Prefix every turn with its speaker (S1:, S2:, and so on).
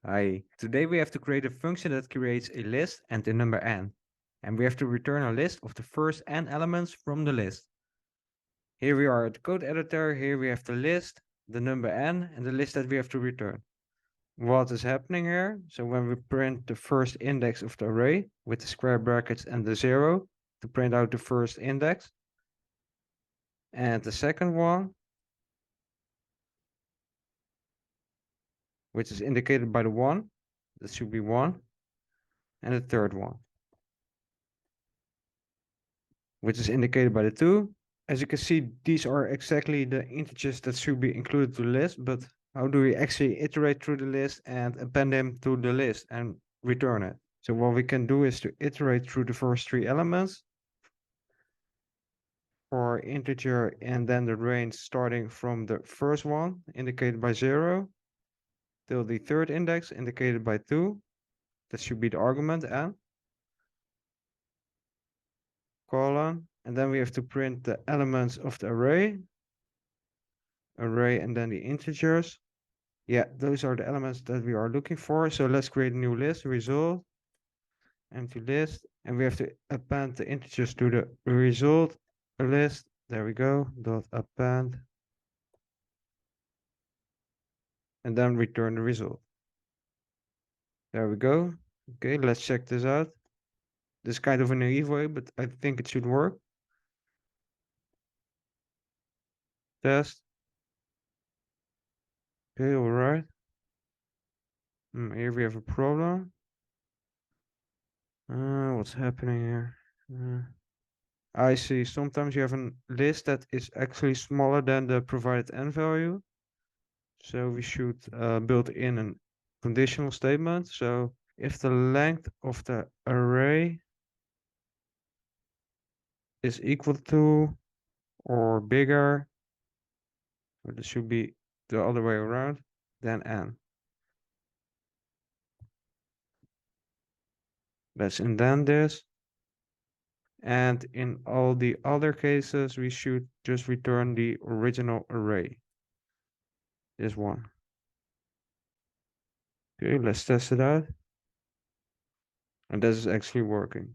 S1: Hi. Today we have to create a function that creates a list and the number n. And we have to return a list of the first n elements from the list. Here we are at the code editor. Here we have the list, the number n, and the list that we have to return. What is happening here? So when we print the first index of the array with the square brackets and the 0 to print out the first index, and the second one, which is indicated by the 1, that should be 1, and the third one, which is indicated by the 2. As you can see, these are exactly the integers that should be included to the list, but how do we actually iterate through the list and append them to the list and return it? So what we can do is to iterate through the first 3 elements for integer and then the range starting from the first one indicated by 0 till the third index indicated by 2. That should be the argument and colon, and then we have to print the elements of the array, and then the integers. Yeah, those are the elements that we are looking for. So let's create a new list, result, empty list, and we have to append the integers to the result list. There we go, dot append, and then return the result. There we go. Okay, let's check this out. This is kind of a naive way, but I think it should work. Test. Okay, all right. Here we have a problem. What's happening here? I see. Sometimes you have a list that is actually smaller than the provided n value. So we should build in a conditional statement. So if the length of the array is equal to or bigger, or this should be the other way around, than n. Let's indent this. And in all the other cases, we should just return the original array. This one. Okay, let's test it out. And this is actually working.